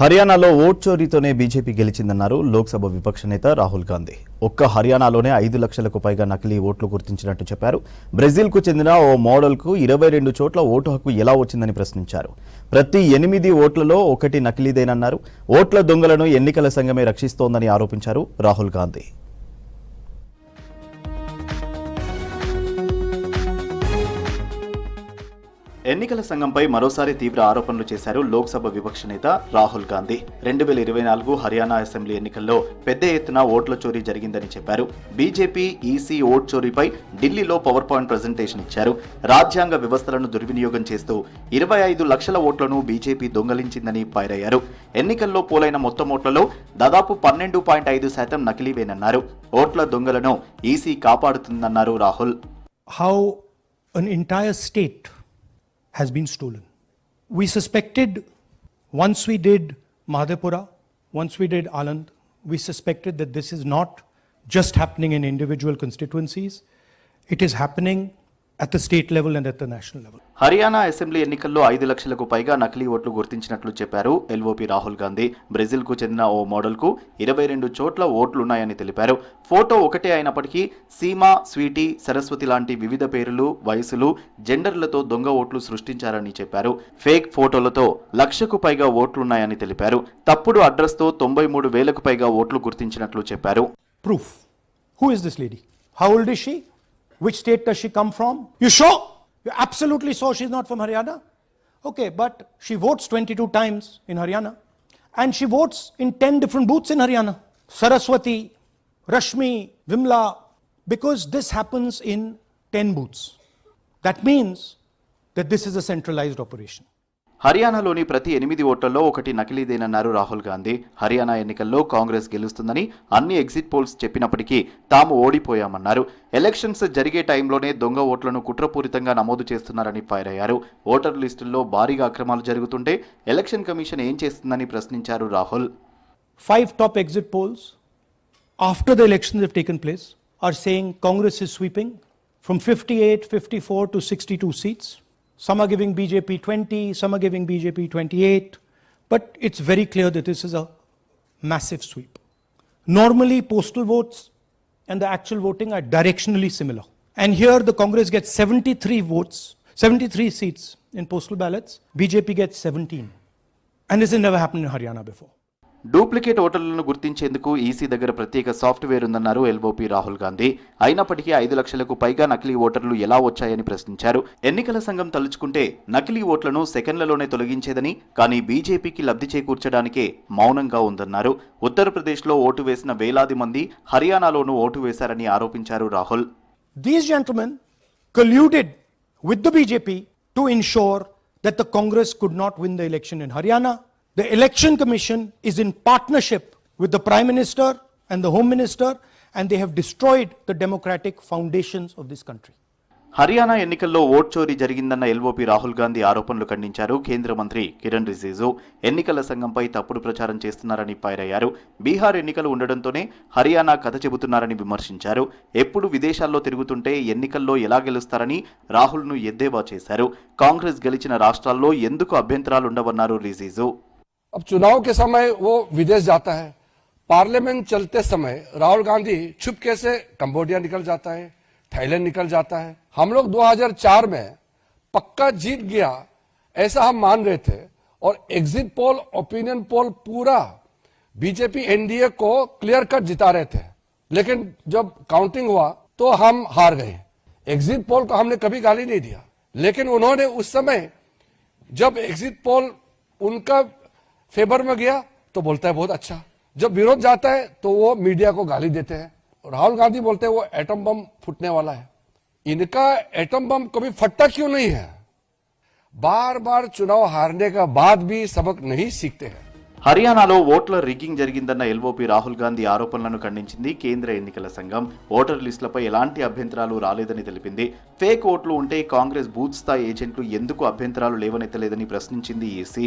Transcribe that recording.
హర్యానాలో vote చోరీతోనే BJP గెలిచిందన్నారు Lok Sabha విపక్ష నేత రాహుల్ గాంధీ. ఒక్క హర్యానాలోనే 5 లక్షలకు పైగా నకిలీ ఓట్లు గుర్తించినట్టు చెప్పారు. బ్రెజిల్కు చెందిన ఓ మోడల్కు 22 చోట్ల ఓటు హక్కు ఎలా వచ్చిందని ప్రశ్నించారు. ప్రతి 8 ఓట్లలో ఒకటి నకిలీదేనన్నారు. ఓట్ల దొంగలను ఎన్నికల సంఘమే రక్షిస్తోందని ఆరోపించారు రాహుల్ గాంధీ. ఎన్నికల సంఘంపై మరోసారి తీవ్ర ఆరోపణలు చేశారు లోక్సభ విపక్ష నేత రాహుల్ గాంధీ. 2024 హర్యానా అసెంబ్లీ ఎన్నికల్లో పెద్ద ఎత్తున ఓట్ల చోరీ జరిగిందని చెప్పారు. బీజేపీ ఈసీ ఓట్ చోరీపై ఢిల్లీలో పవర్ పాయింట్ ప్రజెంటేషన్ ఇచ్చారు. రాజ్యాంగ వ్యవస్థలను దుర్వినియోగం చేస్తూ 25 లక్షల ఓట్లను బీజేపీ దొంగలించిందని ఫైరయ్యారు. ఎన్నికల్లో పోలైన మొత్తం ఓట్లలో దాదాపు 12.5% నకిలీవేనన్నారు. ఓట్ల దొంగలను ఈసీ కాపాడుతుందన్నారు Rahul. How an entire state has been stolen. We suspected, once we did Madhepura, once we did Aland, we suspected that this is not just happening in individual constituencies, it is happening at the state level and at the national level. Haryana assembly ఎన్నికల్లో 5 లక్షలకు పైగా నకిలీ ఓట్లు గుర్తించినట్లు చెప్పారు LOP Rahul Gandhi. బ్రెజిల్కు చెందిన ఓ మోడల్కు 22 చోట్ల ఓట్లున్నాయని తెలిపారు. Photo ఒకటే అయినప్పటికీ సీమా, స్వీటీ, సరస్వతి లాంటి వివిధ పేర్లు, వయసులు, జెండర్లతో దొంగ ఓట్లు సృష్టించారని చెప్పారు. ఫేక్ ఫోటోలతో 1,00,000కు పైగా ఓట్లున్నాయని తెలిపారు. తప్పుడు అడ్రస్తో 93,000కు పైగా ఓట్లు గుర్తించినట్లు చెప్పారు. Proof. Who is this lady? How old is she? Which state does she come from? You sure? You're absolutely sure she's not from Haryana? Okay, but she votes 22 times in Haryana. And she votes in 10 different booths in Haryana. Saraswati, Rashmi, Vimla, because this happens in 10 booths. That means that this is a centralized operation. హర్యానాలోని ప్రతి 8 ఓట్లలో ఒకటి నకిలీదేనన్నారు రాహుల్ గాంధీ. హర్యానా ఎన్నికల్లో కాంగ్రెస్ గెలుస్తుందని అన్ని exit polls చెప్పినప్పటికీ తాము ఓడిపోయామన్నారు. Elections జరిగే టైంలోనే దొంగ ఓట్లను కుట్రపూరితంగా నమోదు చేస్తున్నారని ఫైర్ అయ్యారు. ఓటర్ లిస్టుల్లో భారీగా అక్రమాలు జరుగుతుంటే ఎలక్షన్ కమిషన్ ఏం చేస్తుందని ప్రశ్నించారు Rahul. 5 top exit polls after the elections have taken place are saying Congress is sweeping from 58, 54 to 62 seats. Some are giving BJP 20, some are giving BJP 28, but it's very clear that this is a massive sweep. Normally, postal votes and the actual voting are directionally similar. And here the Congress gets 73 votes, 73 seats in postal ballots, BJP gets 17. And this has never happened in Haryana before. Duplicate ఓటర్లను గుర్తించేందుకు EC దగ్గర ప్రత్యేక software ఉందన్నారు LOP Rahul Gandhi. అయినప్పటికీ 5 లక్షలకు పైగా నకిలీ ఓటర్లు ఎలా వచ్చాయని ప్రశ్నించారు. ఎన్నికల సంఘం తలుచుకుంటే నకిలీ ఓట్లను సెకండ్లలోనే తొలగించేదని, కానీ బీజేపీకి లబ్ధి చేకూర్చడానికే మౌనంగా ఉందన్నారు. ఉత్తరప్రదేశ్లో ఓటు వేసిన వేలాది మంది హర్యానాలోనూ ఓటు వేశారని ఆరోపించారు Rahul. These gentlemen colluded with the BJP to ensure that the Congress could not win the election in Haryana. The Election Commission is in partnership with the Prime Minister and the Home Minister, and they have destroyed the democratic foundations of this country. Haryana ఎన్నికల్లో vote చోరీ జరిగిందన్న LOP Rahul Gandhi ఆరోపణలు ఖండించారు కేంద్ర మంత్రి కిరణ్ రిజిజు. ఎన్నికల సంఘంపై తప్పుడు ప్రచారం చేస్తున్నారని ఫైర్ అయ్యారు. బీహార్ ఎన్నికలు ఉండడంతోనే హర్యానా కథ చెబుతున్నారని విమర్శించారు. ఎప్పుడు విదేశాల్లో తిరుగుతుంటే ఎన్నికల్లో ఎలా గెలుస్తారని రాహుల్ను ఎద్దేవా చేశారు. కాంగ్రెస్ గెలిచిన రాష్ట్రాల్లో ఎందుకు అభ్యంతరాలుండవన్నారు రిజిజు. अब चुनाव के समय वो विदेश जाता है, पार्लियामेंट चलते समय राहुल गांधी छुपके से कंबोडिया निकल जाता है, थाईलैंड निकल जाता है. हम लोग 2004 में पक्का जीत गया ऐसा हम मान रहे थे, और एग्जिट पोल, ओपिनियन पोल पूरा बीजेपी एनडीए को क्लियर कट जिता रहे थे. लेकिन जब काउंटिंग हुआ तो हम हार गए. एग्जिट पोल को हमने कभी गाली नहीं दिया, लेकिन उन्होंने उस समय जब एग्जिट पोल उनका फेवर में गया तो बोलता है बहुत अच्छा, जब विरोध जाता है तो वो मीडिया को गाली देते हैं. राहुल गांधी बोलते हैं वो एटम बम फूटने वाला है. इनका एटम बम कभी फटता क्यों नहीं है? बार बार चुनाव हारने का बाद भी सबक नहीं सीखते हैं. హర్యానాలో ఓట్ల రిగ్గింగ్ జరిగిందన్న ఎల్ఓపీ రాహుల్ గాంధీ ఆరోపణలను ఖండించింది కేంద్ర ఎన్నికల సంఘం. ఓటర్ లిస్టులపై ఎలాంటి అభ్యంతరాలు రాలేదని తెలిపింది. ఫేక్ ఓట్లు ఉంటే కాంగ్రెస్ బూత్ స్థాయి ఏజెంట్లు ఎందుకు అభ్యంతరాలు లేవనెత్తలేదని ప్రశ్నించింది ఈసీ.